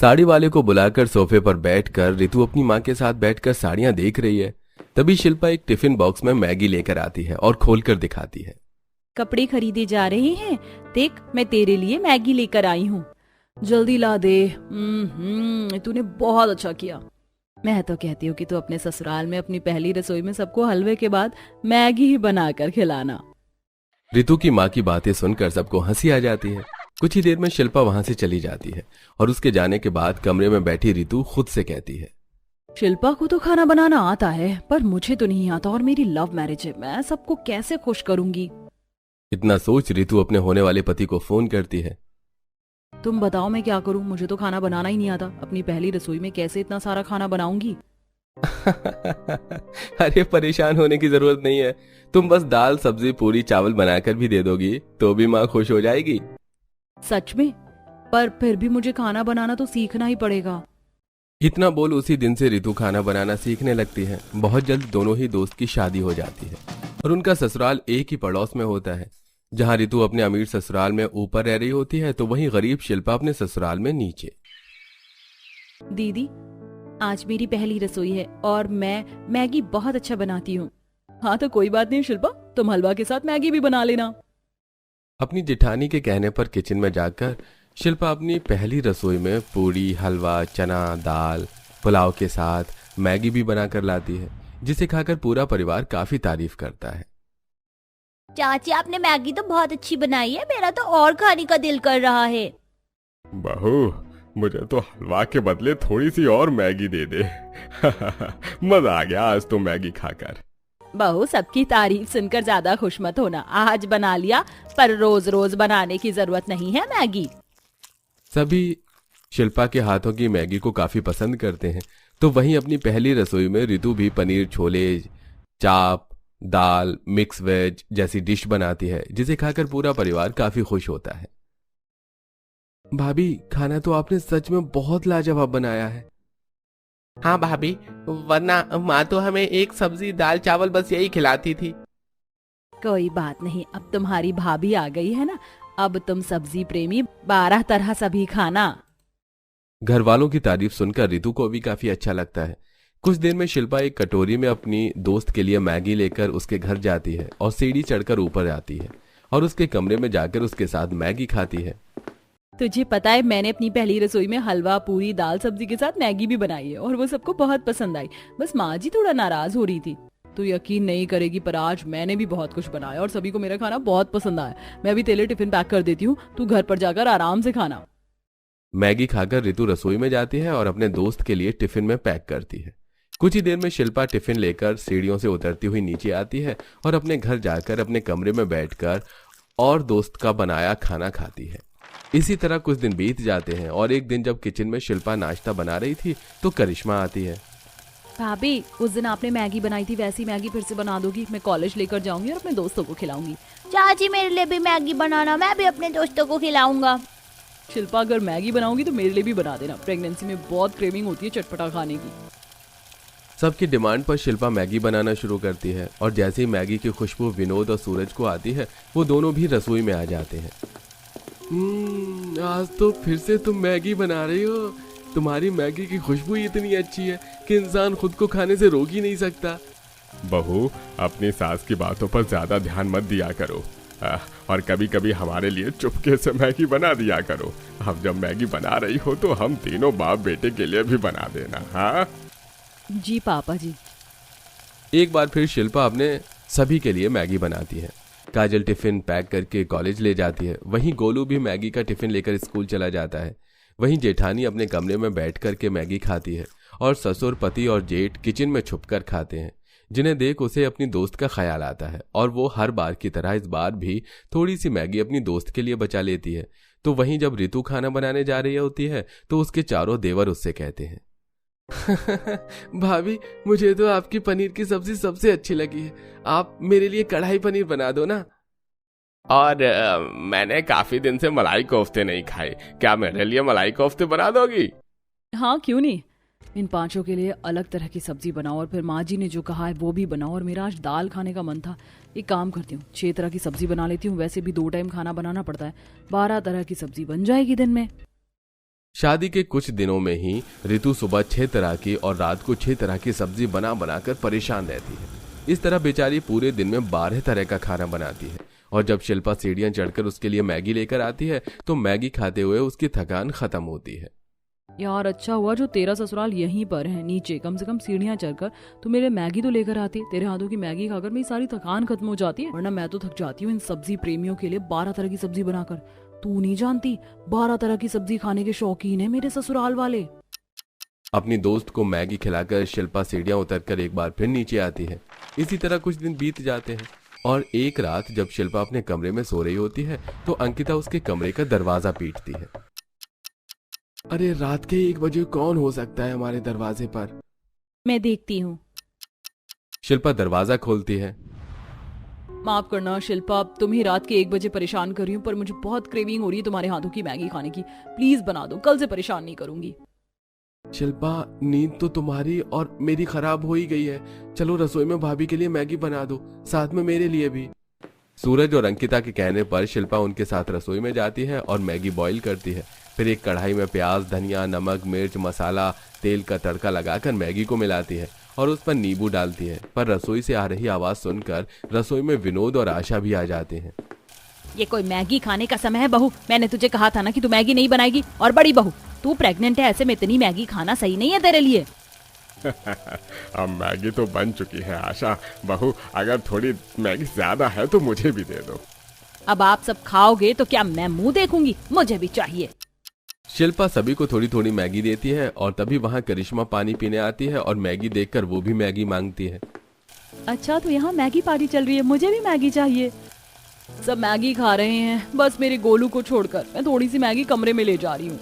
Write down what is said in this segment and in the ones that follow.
साड़ी वाले को बुलाकर सोफे पर बैठकर रितु अपनी माँ के साथ बैठकर साड़ियां देख रही है। तभी शिल्पा एक टिफिन बॉक्स में मैगी लेकर आती है और खोलकर दिखाती है। कपड़े खरीदे जा रहे हैं, देख मैं तेरे लिए मैगी लेकर आई हूँ, जल्दी ला दे। तूने बहुत अच्छा किया। मैं तो कहती हूँ कि तू अपने ससुराल में अपनी पहली रसोई में सबको हलवे के बाद मैगी ही बनाकर खिलाना। रितु की माँ की बातें सुनकर सबको हंसी आ जाती है। कुछ ही देर में शिल्पा वहां से चली जाती है और उसके जाने के बाद कमरे में बैठी रितु खुद से कहती है, शिल्पा को तो खाना बनाना आता है, पर मुझे तो नहीं आता और मेरी लव मैरिज है, मैं सबको कैसे खुश करूंगी। इतना सोच रितु अपने होने वाले पति को फोन करती है। तुम बताओ मैं क्या करूं, मुझे तो खाना बनाना ही नहीं आता। अपनी पहली रसोई में कैसे इतना सारा खाना बनाऊंगी। अरे परेशान होने की जरूरत नहीं है, तुम बस दाल सब्जी पूरी चावल बनाकर भी दे दोगी तो भी माँ खुश हो जाएगी। सच में? पर फिर भी मुझे खाना बनाना तो सीखना ही पड़ेगा। इतना बोल उसी दिन से रितु खाना बनाना सीखने लगती है। बहुत जल्द दोनों ही दोस्त की शादी हो जाती है और उनका ससुराल एक ही पड़ोस में होता है। जहां रितु अपने अमीर ससुराल में ऊपर रह रही होती है तो वहीं गरीब शिल्पा अपने ससुराल में नीचे। दीदी, आज मेरी पहली रसोई है और मैं मैगी बहुत अच्छा बनाती हूँ। हाँ तो कोई बात नहीं शिल्पा, तुम हलवा के साथ मैगी भी बना लेना। अपनी जेठानी के कहने पर किचन में जाकर शिल्पा अपनी पहली रसोई में पूरी, हलवा, चना दाल, पुलाव के साथ मैगी भी बनाकर लाती है, जिसे खाकर पूरा परिवार काफी तारीफ करता है। चाची आपने मैगी तो बहुत अच्छी बनाई है, मेरा तो और खाने का दिल कर रहा है। बहू, मुझे तो हलवा के बदले थोड़ी सी और मैगी दे दे। मजा आ गया आज तो मैगी खाकर। बहू, सबकी तारीफ सुनकर ज्यादा खुश मत होना। आज बना लिया, पर रोज रोज बनाने की जरूरत नहीं है मैगी। सभी शिल्पा के हाथों की मैगी को काफी पसंद करते हैं। तो वहीं अपनी पहली रसोई में रितु भी पनीर छोले, चाप, दाल, मिक्स वेज जैसी डिश बनाती है, जिसे खाकर पूरा परिवार काफी खुश होता है। भाभी, खाना तो आपने सच में बहुत लाजवाब बनाया है। हाँ भाभी, वरना माँ तो हमें एक सब्जी दाल चावल बस यही खिलाती थी। कोई बात नहीं, अब तुम्हारी भाभी आ गई है ना, अब तुम सब्जी प्रेमी 12 तरह सभी खाना। घर वालों की तारीफ सुनकर रितु को भी काफी अच्छा लगता है। कुछ देर में शिल्पा एक कटोरी में अपनी दोस्त के लिए मैगी लेकर उसके घर जाती है और सीढ़ी चढ़कर ऊपर आती है और उसके कमरे में जाकर उसके साथ मैगी खाती है। तुझे पता है, मैंने अपनी पहली रसोई में हलवा पूरी दाल सब्जी के साथ मैगी भी बनाई है और वो सबको बहुत पसंद आई। बस माँ जी थोड़ा नाराज हो रही थी। तू यकीन नहीं करेगी, पर आज मैंने भी बहुत कुछ बनाया और सभी को मेरा खाना बहुत पसंद आया। मैं भी तेरे लिए टिफिन पैक कर देती हूँ, तू घर पर जाकर आराम से खाना। मैगी खाकर रितु रसोई में जाती है और अपने दोस्त के लिए टिफिन में पैक करती है। कुछ ही देर में शिल्पा टिफिन लेकर सीढ़ियों से उतरती हुई नीचे आती है और अपने घर जाकर अपने कमरे में बैठकर और दोस्त का बनाया खाना खाती है। इसी तरह कुछ दिन बीत जाते हैं और एक दिन जब किचन में शिल्पा नाश्ता बना रही थी तो करिश्मा आती है। भाभी, उस दिन आपने मैगी बनाई थी, वैसी मैगी फिर से बना दोगी? मैं कॉलेज लेकर जाऊंगी और अपने दोस्तों को खिलाऊंगी। चाची मेरे लिए भी मैगी बनाना, मैं भी अपने दोस्तों को खिलाऊंगा। शिल्पा, अगर मैगी बनाऊंगी तो मेरे लिए भी बना देना। प्रेगनेंसी में बहुत क्रेविंग होती है चटपटा खाने की। सबकी डिमांड पर शिल्पा मैगी बनाना शुरू करती है और जैसे ही मैगी की खुशबू विनोद और सूरज को आती है, वो दोनों भी रसोई में आ जाते हैं। आज तो फिर से तुम मैगी बना रही हो। तुम्हारी मैगी की खुशबू इतनी अच्छी है कि इंसान खुद को खाने से रोक ही नहीं सकता। बहू, अपनी सास की बातों पर ज्यादा ध्यान मत दिया करो और कभी कभी हमारे लिए चुपके से मैगी बना दिया करो। अब जब मैगी बना रही हो तो हम तीनों बाप बेटे के लिए भी बना देना। हाँ जी पापा जी। एक बार फिर शिल्पा अपने सभी के लिए मैगी बनाती है। काजल टिफिन पैक करके कॉलेज ले जाती है। वहीं गोलू भी मैगी का टिफिन लेकर स्कूल चला जाता है। वहीं जेठानी अपने कमरे में बैठ करके मैगी खाती है और ससुर, पति और जेठ किचन में छुपकर खाते हैं, जिन्हें देख उसे अपनी दोस्त का ख्याल आता है और वो हर बार की तरह इस बार भी थोड़ी सी मैगी अपनी दोस्त के लिए बचा लेती है। तो वहीं जब रितु खाना बनाने जा रही होती है तो उसके चारों देवर उससे कहते हैं, भाभी, मुझे तो आपकी पनीर की सब्जी सबसे अच्छी लगी है। आप मेरे लिए कढ़ाई पनीर बना दो ना। और मैंने काफी दिन से मलाई कोफ्ते नहीं खाए, क्या मेरे लिए मलाई कोफ्ते बना दोगी? हाँ क्यों नहीं, इन पांचों के लिए अलग तरह की सब्जी बनाओ और फिर माँ जी ने जो कहा है वो भी बनाओ। और मेरा आज दाल खाने का मन था, एक काम करती हूँ 6 तरह की सब्जी बना लेती हूँ। वैसे भी 2 टाइम खाना बनाना पड़ता है, 12 तरह की सब्जी बन जाएगी दिन में। शादी के कुछ दिनों में ही ऋतु सुबह 6 तरह की और रात को 6 तरह की सब्जी बना बनाकर परेशान रहती है। इस तरह बेचारी पूरे दिन में 12 तरह का खाना बनाती है। और जब शिल्पा सीढ़ियां चढ़कर उसके लिए मैगी लेकर आती है तो मैगी खाते हुए उसकी थकान खत्म होती है। यार अच्छा हुआ जो तेरा ससुराल यहीं पर है नीचे, कम से कम सीढ़ियां चढ़कर तू मेरे मैगी तो लेकर आती। तेरे हाथों की मैगी खाकर मेरी सारी थकान खत्म हो जाती है, वरना मैं तो थक जाती हूँ इन सब्जी प्रेमियों के लिए 12 तरह की सब्जी बनाकर। तू नहीं जानती 12 तरह की सब्जी खाने के शौकीन है मेरे ससुराल वाले। अपनी दोस्त को मैगी खिलाकर शिल्पा सीढ़ियां उतरकर एक बार फिर नीचे आती है। इसी तरह कुछ दिन बीत जाते हैं और एक रात जब शिल्पा अपने कमरे में सो रही होती है तो अंकिता उसके कमरे का दरवाजा पीटती है। अरे रात के 1 बजे कौन हो सकता है हमारे दरवाजे पर? मैं देखती हूँ। शिल्पा दरवाजा खोलती है। माफ करना शिल्पा, अब तुम ही रात के 1 बजे परेशान कर रही हूँ, पर मुझे बहुत क्रेविंग हो रही है तुम्हारे हाथों की मैगी खाने की। प्लीज बना दो, कल से परेशान नहीं करूंगी। शिल्पा नींद तो तुम्हारी और मेरी खराब हो ही गई है। चलो रसोई में भाभी के लिए मैगी बना दो, साथ में मेरे लिए भी। सूरज और अंकिता के कहने पर शिल्पा उनके साथ रसोई में जाती है और मैगी बॉईल करती है। फिर एक कढ़ाई में प्याज, धनिया, नमक, मिर्च, मसाला, तेल का तड़का लगाकर मैगी को मिलाती है और उस पर नींबू डालती है। पर रसोई से आ रही आवाज सुनकर रसोई में विनोद और आशा भी आ जाते हैं। ये कोई मैगी खाने का समय है बहू? मैंने तुझे कहा था ना कि तू मैगी नहीं बनाएगी। और बड़ी बहू, तू प्रेग्नेंट है, ऐसे में इतनी मैगी खाना सही नहीं है तेरे लिए। अब मैगी तो बन चुकी है आशा। बहू अगर थोड़ी मैगी ज्यादा है तो मुझे भी दे दो। अब आप सब खाओगे तो क्या मैं मुंह देखूंगी? मुझे भी चाहिए। शिल्पा सभी को थोड़ी थोड़ी मैगी देती है और तभी वहाँ करिश्मा पानी पीने आती है और मैगी देखकर वो भी मैगी मांगती है। अच्छा तो यहाँ मैगी पार्टी चल रही है, मुझे भी मैगी चाहिए। सब मैगी खा रहे हैं, बस मेरे गोलू को छोड़कर। मैं थोड़ी सी मैगी कमरे में ले जा रही हूँ।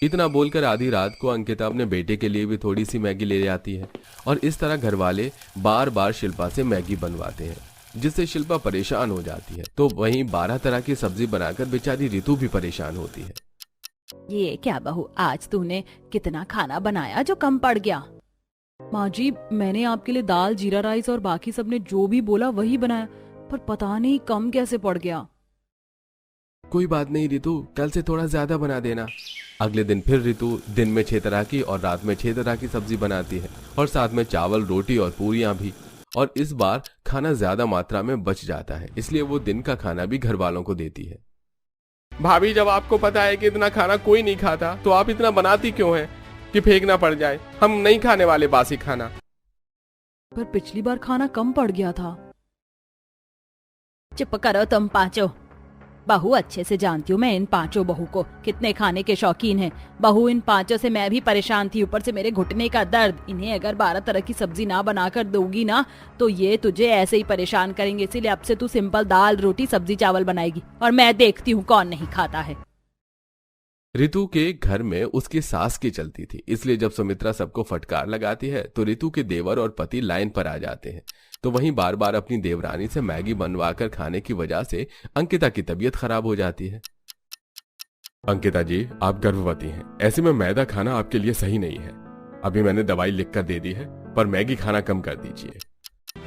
इतना बोलकर आधी रात को अंकिता अपने बेटे के लिए भी थोड़ी सी मैगी ले जाती है और इस तरह घर वाले बार बार शिल्पा से मैगी बनवाते हैं, जिससे शिल्पा परेशान हो जाती है। तो वहीं 12 तरह की सब्जी बनाकर बेचारी ऋतु भी परेशान होती है। ये क्या बहू, आज तूने कितना खाना बनाया जो कम पड़ गया? माँ जी, मैंने आपके लिए दाल, जीरा राइस और बाकी सबने जो भी बोला वही बनाया, पर पता नहीं कम कैसे पड़ गया। कोई बात नहीं ऋतु, कल से थोड़ा ज्यादा बना देना। अगले दिन फिर ऋतु दिन में 6 तरह की और रात में 6 तरह की सब्जी बनाती है और साथ में चावल, रोटी और पूरियां भी। और इस बार खाना ज्यादा मात्रा में बच जाता है, इसलिए वो दिन का खाना भी घर वालों को देती है। भाभी, जब आपको पता है कि इतना खाना कोई नहीं खाता तो आप इतना बनाती क्यों हैं कि फेंकना पड़ जाए? हम नहीं खाने वाले बासी खाना। पर पिछली बार खाना कम पड़ गया था। चुप करो तुम पांचों। बहू, अच्छे से जानती हूँ मैं इन पांचों बहू को, कितने खाने के शौकीन हैं। बहू, इन पांचों से मैं भी परेशान थी, ऊपर से मेरे घुटने का दर्द। इन्हें अगर 12 तरह की सब्जी ना बनाकर दोगी ना तो ये तुझे ऐसे ही परेशान करेंगे। इसीलिए अब से तू सिंपल दाल, रोटी, सब्जी, चावल बनाएगी और मैं देखती हूँ कौन नहीं खाता है। ऋतु के घर में उसकी सास की चलती थी, इसलिए जब सुमित्रा सबको फटकार लगाती है तो ऋतु के देवर और पति लाइन पर आ जाते हैं। तो वहीं बार बार अपनी देवरानी से मैगी बनवाकर खाने की वजह से अंकिता की तबीयत खराब हो जाती है। अंकिता जी, आप गर्भवती हैं, ऐसे में मैदा खाना आपके लिए सही नहीं है। अभी मैंने दवाई लिखकर दे दी है, पर मैगी खाना कम कर दीजिए।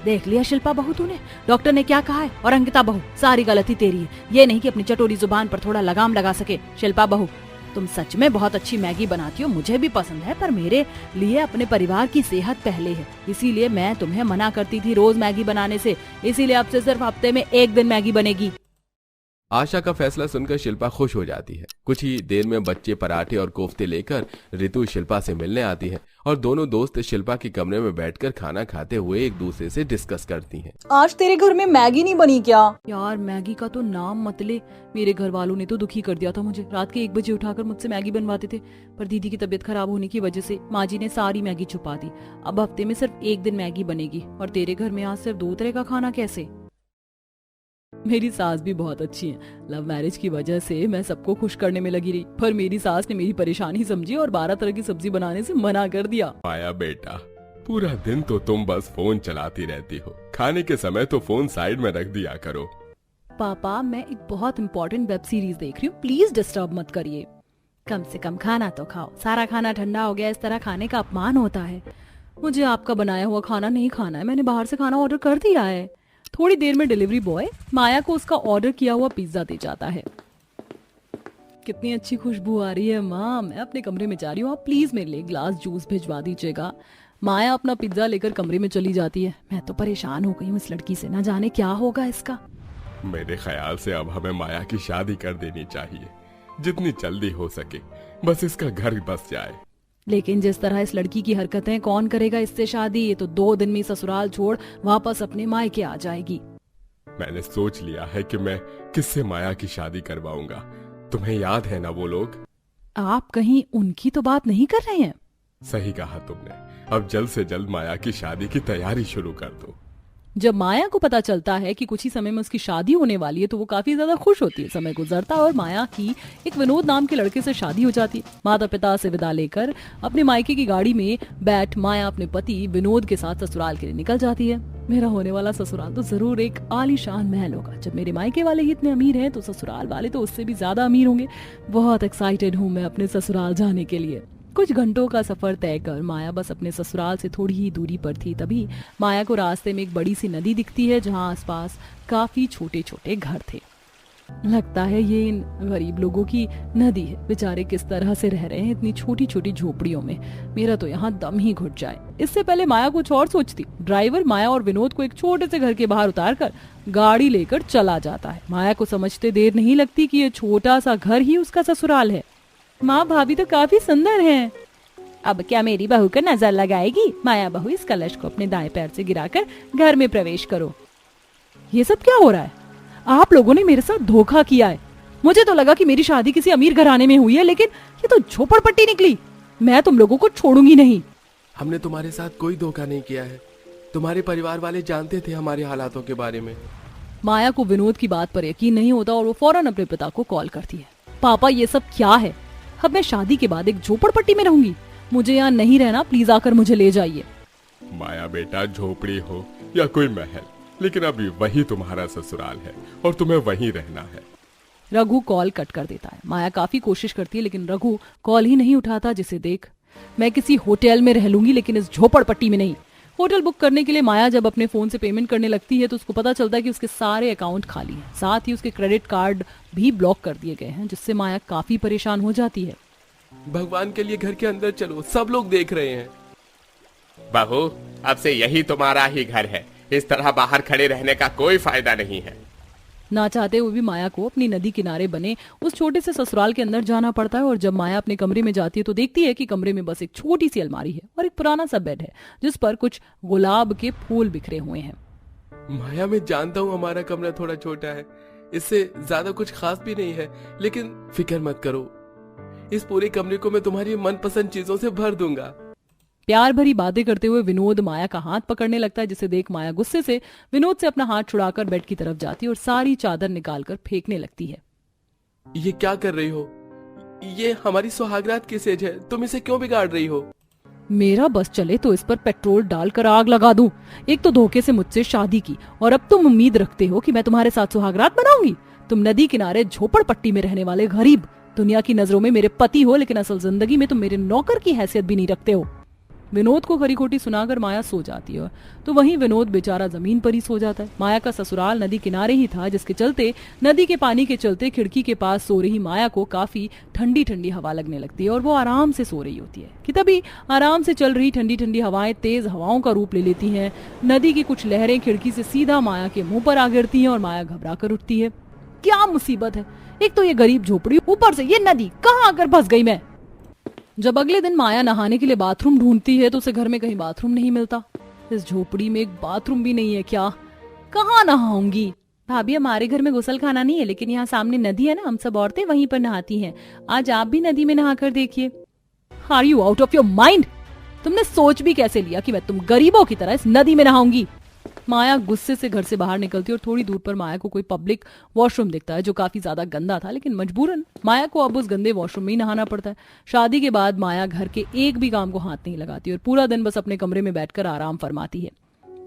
देख लिया शिल्पा बहू तूने, डॉक्टर ने क्या कहा है? और अंकिता बहू, सारी गलती तेरी है। ये नहीं कि अपनी चटोरी जुबान पर थोड़ा लगाम लगा सके। शिल्पा बहू, तुम सच में बहुत अच्छी मैगी बनाती हो, मुझे भी पसंद है, पर मेरे लिए अपने परिवार की सेहत पहले है। इसीलिए मैं तुम्हें मना करती थी रोज मैगी बनाने से। इसीलिए अब से सिर्फ हफ्ते में 1 दिन मैगी बनेगी। आशा का फैसला सुनकर शिल्पा खुश हो जाती है। कुछ ही देर में बच्चे पराठे और कोफ्ते लेकर ऋतु शिल्पा से मिलने आती है और दोनों दोस्त शिल्पा के कमरे में बैठकर खाना खाते हुए एक दूसरे से डिस्कस करती हैं। आज तेरे घर में मैगी नहीं बनी क्या? यार मैगी का तो नाम मत ले, मेरे घर वालों ने तो दुखी कर दिया था मुझे। रात के 1 बजे उठाकर मुझसे मैगी बनवाते थे, पर दीदी की तबीयत खराब होने की वजह से माँ जी ने सारी मैगी छुपा दी। अब हफ्ते में सिर्फ 1 दिन मैगी बनेगी और तेरे घर में आज सिर्फ 2 तरह का खाना कैसे? मेरी सास भी बहुत अच्छी है। लव मैरिज की वजह से मैं सबको खुश करने में लगी रही, पर मेरी सास ने मेरी परेशानी समझी और 12 तरह की सब्जी बनाने से मना कर दिया। आया बेटा, पूरा दिन तो तुम बस फोन चलाती रहती हो, खाने के समय तो फोन साइड में रख दिया करो। पापा, मैं एक बहुत इम्पोर्टेंट वेब सीरीज देख रही हूँ, प्लीज डिस्टर्ब मत करिए। कम से कम खाना तो खाओ, सारा खाना ठंडा हो गया। इस तरह खाने का अपमान होता है। मुझे आपका बनाया हुआ खाना नहीं खाना है, मैंने बाहर से खाना ऑर्डर कर दिया है। थोड़ी देर में डिलीवरी बॉय माया को उसका ऑर्डर किया हुआ पिज्जा दे जाता है। कितनी अच्छी खुशबू आ रही है माँ। मैं अपने कमरे में जा रही हूँ, आप प्लीज मेरे लिए ग्लास जूस भिजवा दीजिएगा। माया अपना पिज्जा लेकर कमरे में चली जाती है। मैं तो परेशान हो गई हूँ इस लड़की से, ना जाने क्या होगा इसका। मेरे ख्याल से अब हमें माया की शादी कर देनी चाहिए, जितनी जल्दी हो सके, बस इसका घर बस जाए। लेकिन जिस तरह इस लड़की की हरकतें, कौन करेगा इससे शादी? ये तो 2 दिन में ससुराल छोड़ वापस अपने मायके आ जाएगी। मैंने सोच लिया है कि मैं किससे माया की शादी करवाऊंगा। तुम्हें याद है ना वो लोग? आप कहीं उनकी तो बात नहीं कर रहे हैं? सही कहा तुमने। अब जल्द से जल्द माया की शादी की तैयारी शुरू कर दो। जब माया को पता चलता है कि कुछ ही समय में उसकी शादी होने वाली है तो वो काफी ज्यादा खुश होती है। समय गुजरता है और माया की एक विनोद नाम के लड़के से शादी हो जाती है। माता पिता से विदा लेकर अपने मायके की गाड़ी में बैठ माया अपने पति विनोद के साथ ससुराल के लिए निकल जाती है। मेरा होने वाला ससुराल तो जरूर एक आलीशान महल होगा। जब मेरे मायके वाले ही इतने अमीर हैं तो ससुराल वाले तो उससे भी ज्यादा अमीर होंगे। बहुत एक्साइटेड हूँ मैं अपने ससुराल जाने के लिए। कुछ घंटों का सफर तय कर माया बस अपने ससुराल से थोड़ी ही दूरी पर थी। तभी माया को रास्ते में एक बड़ी सी नदी दिखती है जहाँ आसपास काफी छोटे छोटे घर थे। लगता है ये इन गरीब लोगों की नदी है। बेचारे किस तरह से रह रहे हैं इतनी छोटी छोटी झोपड़ियों में। मेरा तो यहाँ दम ही घुट जाए। इससे पहले माया कुछ और सोचती। ड्राइवर माया और विनोद को एक छोटे से घर के बाहर उतार कर गाड़ी लेकर चला जाता है। माया को समझते देर नहीं लगती कि ये छोटा सा घर ही उसका ससुराल है। माँ भाभी तो काफी सुंदर हैं। अब क्या मेरी बहू का नजर लगाएगी? माया बहू, इस कलश को अपने दाएं पैर से गिराकर घर में प्रवेश करो। ये सब क्या हो रहा है? आप लोगों ने मेरे साथ धोखा किया है। मुझे तो लगा कि मेरी शादी किसी अमीर घराने में हुई है, लेकिन ये तो झोपड़पट्टी निकली। मैं तुम लोगों को छोड़ूंगी नहीं। हमने तुम्हारे साथ कोई धोखा नहीं किया है। तुम्हारे परिवार वाले जानते थे हमारे हालातों के बारे में। माया को विनोद की बात पर यकीन नहीं होता और वो फौरन अपने पिता को कॉल करती है। पापा, ये सब क्या है? अब मैं शादी के बाद एक झोपड़पट्टी में रहूंगी। मुझे यहाँ नहीं रहना, प्लीज आकर मुझे ले जाइए। माया बेटा, झोपड़ी हो या कोई महल, लेकिन अभी वही तुम्हारा ससुराल है और तुम्हें वहीं रहना है। रघु कॉल कट कर देता है। माया काफी कोशिश करती है लेकिन रघु कॉल ही नहीं उठाता। जिसे देख मैं किसी होटल में रह लूंगी लेकिन इस झोपड़पट्टी में नहीं। होटल बुक करने के लिए माया जब अपने फोन से पेमेंट करने लगती है तो उसको पता चलता है कि उसके सारे अकाउंट खाली हैं। साथ ही उसके क्रेडिट कार्ड भी ब्लॉक कर दिए गए हैं, जिससे माया काफी परेशान हो जाती है। भगवान के लिए घर के अंदर चलो, सब लोग देख रहे हैं। बहू, अब से यही तुम्हारा ही घर है। इस तरह बाहर खड़े रहने का कोई फायदा नहीं है। ना चाहते हुए भी माया को अपनी नदी किनारे बने उस छोटे से ससुराल के अंदर जाना पड़ता है। और जब माया अपने कमरे में जाती है तो देखती है कि कमरे में बस एक छोटी सी अलमारी है और एक पुराना सा बेड है जिस पर कुछ गुलाब के फूल बिखरे हुए हैं। माया, मैं जानता हूँ हमारा कमरा थोड़ा छोटा है, इससे ज्यादा कुछ खास भी नहीं है, लेकिन फिक्र मत करो। इस पूरे कमरे को मैं तुम्हारी मनपसंद चीजों से भर दूंगा। प्यार भरी बातें करते हुए विनोद माया का हाथ पकड़ने लगता है, जिसे देख माया गुस्से से विनोद से अपना हाथ छुड़ाकर बेड की तरफ जाती है और सारी चादर निकालकर फेंकने लगती है। ये क्या कर रही हो? ये हमारी सुहागरात की सेज है, तुम इसे क्यों बिगाड़ रही हो? मेरा बस चले तो इस पर पेट्रोल डालकर आग लगा दूं। एक तो धोखे से मुझसे शादी की और अब तुम उम्मीद रखते हो कि मैं तुम्हारे साथ सुहागरात बनाऊंगी। तुम नदी किनारे झोपड़पट्टी में रहने वाले गरीब, दुनिया की नजरों में मेरे पति हो लेकिन असल जिंदगी में तुम मेरे नौकर की हैसियत भी नहीं रखते हो। विनोद को खरी खोटी सुनाकर माया सो जाती है तो वहीं विनोद बेचारा जमीन पर ही सो जाता है। माया का ससुराल नदी किनारे ही था, जिसके चलते नदी के पानी के चलते खिड़की के पास सो रही माया को काफी ठंडी ठंडी हवा लगने लगती है और वो आराम से सो रही होती है कि तभी आराम से चल रही ठंडी ठंडी हवाएं तेज हवाओं का रूप ले लेती हैं। नदी की कुछ लहरें खिड़की से सीधा माया के मुंह पर आ गिरती हैं और माया घबरा कर उठती है। क्या मुसीबत है, एक तो ये गरीब झोपड़ी, ऊपर से ये नदी, कहाँ आकर फंस गई मैं। जब अगले दिन माया नहाने के लिए बाथरूम ढूंढती है तो उसे घर में कहीं बाथरूम नहीं मिलता। इस झोपड़ी में एक बाथरूम भी नहीं है क्या? कहाँ नहाऊंगी? भाभी, हमारे घर में गुसल खाना नहीं है, लेकिन यहाँ सामने नदी है ना, हम सब औरतें वहीं पर नहाती हैं। आज आप भी नदी में नहाकर देखिए। Are you out of your mind? तुमने सोच भी कैसे लिया कि मैं तुम गरीबों की तरह इस नदी में नहाऊंगी? माया गुस्से से घर से बाहर निकलती और थोड़ी दूर पर माया को कोई पब्लिक वॉशरूम दिखता है जो काफी ज्यादा गंदा था, लेकिन मजबूरन माया को अब उस गंदे वॉशरूम में ही नहाना पड़ता है। शादी के बाद माया घर के एक भी काम को हाथ नहीं लगाती और पूरा दिन बस अपने कमरे में बैठकर आराम फरमाती है।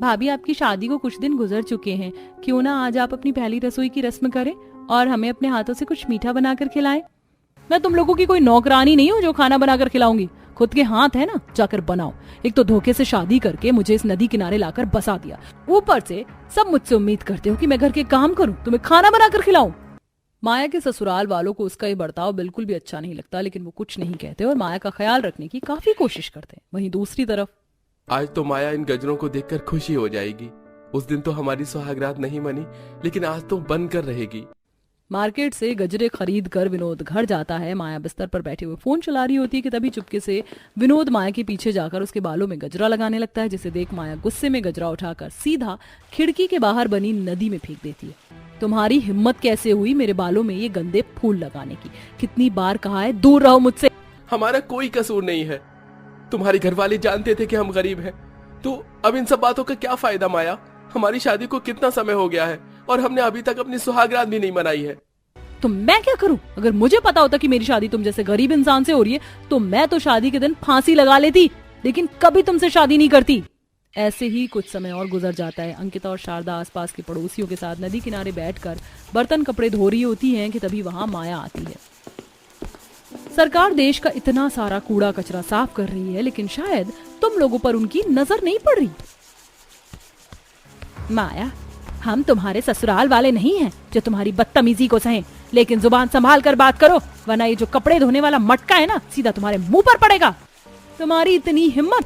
भाभी, आपकी शादी को कुछ दिन गुजर चुके हैं, क्यों ना आज आप अपनी पहली रसोई की रस्म करें और हमें अपने हाथों से कुछ मीठा बनाकर खिलाएं। मैं तुम लोगों की कोई नौकरानी नहीं हूँ जो खाना बनाकर खिलाऊंगी। खुद के हाथ है ना, जाकर बनाओ। एक तो धोखे से शादी करके मुझे इस नदी किनारे लाकर बसा दिया, ऊपर से सब मुझसे उम्मीद करते हो कि मैं घर के काम करूं, तुम्हें खाना बनाकर खिलाऊं। माया के ससुराल वालों को उसका ये बर्ताव बिल्कुल भी अच्छा नहीं लगता, लेकिन वो कुछ नहीं कहते और माया का ख्याल रखने की काफी कोशिश करते हैं। वहीं दूसरी तरफ आज तो माया इन गजरों को देखकर खुशी हो जाएगी। उस दिन तो हमारी सुहागरात नहीं बनी, लेकिन आज तो बनकर रहेगी। मार्केट से गजरे खरीद कर विनोद घर जाता है। माया बिस्तर पर बैठे हुए फोन चला रही होती है कि तभी चुपके से विनोद माया के पीछे जाकर उसके बालों में गजरा लगाने लगता है, जिसे देख माया गुस्से में गजरा उठाकर सीधा खिड़की के बाहर बनी नदी में फेंक देती है। तुम्हारी हिम्मत कैसे हुई मेरे बालों में ये गंदे फूल लगाने की? कितनी बार कहा है दूर रहो मुझसे। हमारा कोई कसूर नहीं है। तुम्हारे घर वाले जानते थे कि हम गरीब हैं, तो अब इन सब बातों का क्या फायदा माया? हमारी शादी को कितना समय हो गया है और हमने अभी तक अपनी सुहागरात भी नहीं मनाई है। तो मैं क्या करूं? अगर मुझे पता होता कि मेरी शादी तुम जैसे गरीब इंसान से हो रही है तो मैं तो शादी के दिन फांसी लगा लेती, लेकिन कभी तुमसे शादी नहीं करती। ऐसे ही कुछ समय और गुजर जाता है। अंकिता और शारदा आसपास के पड़ोसियों के साथ नदी किनारे बैठकर बर्तन कपड़े धो रही होती हैं कि तभी वहां माया आती है। सरकार देश का इतना सारा कूड़ा कचरा साफ कर रही है, लेकिन शायद तुम लोगों पर उनकी नजर नहीं पड़ रही। माया, हम तुम्हारे ससुराल वाले नहीं हैं जो तुम्हारी बदतमीजी को सहें, लेकिन जुबान संभाल कर बात करो, वरना ये जो कपड़े धोने वाला मटका है ना, सीधा तुम्हारे मुंह पर पड़ेगा। तुम्हारी इतनी हिम्मत,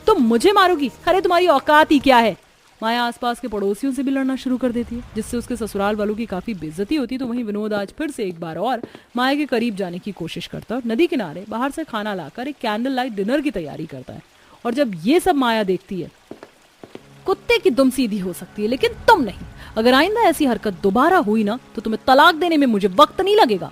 तुम मुझे मारोगी? अरे तुम्हारी औकात ही क्या है? माया आसपास के पड़ोसियों से भी लड़ना शुरू कर देती है, जिससे उसके ससुराल वालों की काफी बेइज्जती होती है। तो वहीं विनोद आज फिर से एक बार और माया के करीब जाने की कोशिश करता है और नदी किनारे बाहर से खाना लाकर एक कैंडल लाइट डिनर की तैयारी करता है। और जब ये सब माया देखती है, कुत्ते की दुम सीधी हो सकती है लेकिन तुम नहीं। अगर आइंदा ऐसी हरकत दोबारा हुई ना तो तुम्हें तलाक देने में मुझे वक्त नहीं लगेगा।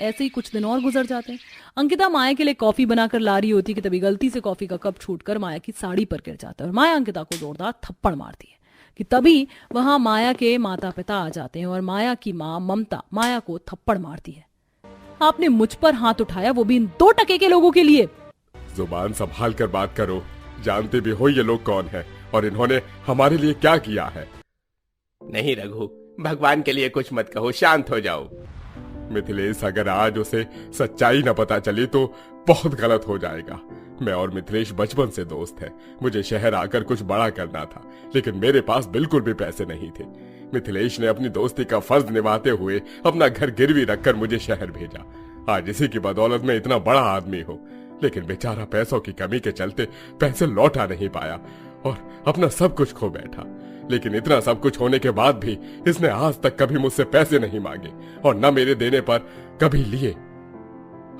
ऐसे ही कुछ दिन और गुजर जाते हैं। अंकिता माया के लिए कॉफी बनाकर ला रही होती कि तभी गलती से कॉफी का कप छूटकर माया की साड़ी पर गिर जाता है और माया अंकिता को जोरदार थप्पड़ मारती है कि तभी वहां माया के माता पिता आ जाते हैं और माया की माँ ममता माया को थप्पड़ मारती है। आपने मुझ पर हाथ उठाया, वो भी इन 2 टके के लोगों के लिए। जुबान संभाल कर बात करो। जानते भी हो ये लोग कौन है और इन्होंने हमारे लिए क्या किया है। नहीं रघु, भगवान के लिए कुछ मत कहो, शांत हो जाओ। मिथिलेश, अगर आज उसे सच्चाई न पता चली तो बहुत गलत हो जाएगा। मैं और मिथिलेश बचपन से दोस्त हैं। मुझे शहर आकर कुछ बड़ा करना था, लेकिन मेरे पास बिल्कुल भी पैसे नहीं थे। मिथिलेश ने अपनी दोस्ती का फर्ज निभाते हुए अपना घर गिरवी रखकर मुझे शहर भेजा। आज इसी की बदौलत मैं इतना बड़ा आदमी हूँ, लेकिन बेचारा पैसों की कमी के चलते पैसे लौटा नहीं पाया और अपना सब कुछ खो बैठा। लेकिन इतना सब कुछ होने के बाद भी इसने आज तक कभी मुझसे पैसे नहीं मांगे और न मेरे देने पर कभी लिए।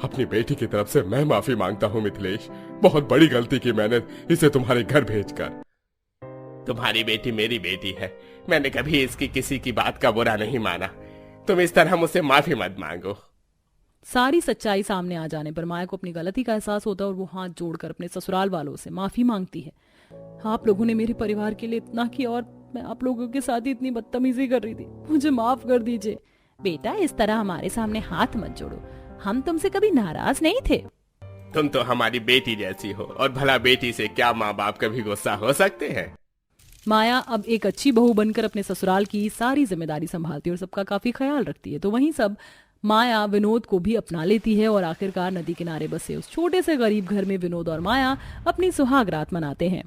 अपनी बेटी की तरफ से मैं माफी मांगता हूँ मिथिलेश। बहुत बड़ी गलती की मैंने इसे तुम्हारे घर भेजकर। तुम्हारी बेटी मेरी बेटी है, मैंने कभी इसकी किसी की बात का बुरा नहीं माना। तुम इस तरह मुझसे माफी मत मांगो। सारी सच्चाई सामने आ जाने पर माया को अपनी गलती का एहसास होता है और वो हाथ जोड़कर अपने ससुराल वालों से माफी मांगती है। आप लोगों ने मेरे परिवार के लिए इतना किया और मैं आप लोगों के साथ ही इतनी बदतमीजी कर रही थी, मुझे माफ कर दीजिए। बेटा, इस तरह हमारे सामने हाथ मत जोड़ो, हम तुमसे कभी नाराज नहीं थे। तुम तो हमारी बेटी जैसी हो और भला बेटी से क्या माँ बाप कभी गुस्सा हो सकते हैं? माया अब एक अच्छी बहू बनकर अपने ससुराल की सारी जिम्मेदारी संभालती है और सबका काफी ख्याल रखती है। तो वहीं सब माया विनोद को भी अपना लेती है और आखिरकार नदी किनारे बसे उस छोटे से गरीब घर में विनोद और माया अपनी सुहाग रात मनाते हैं।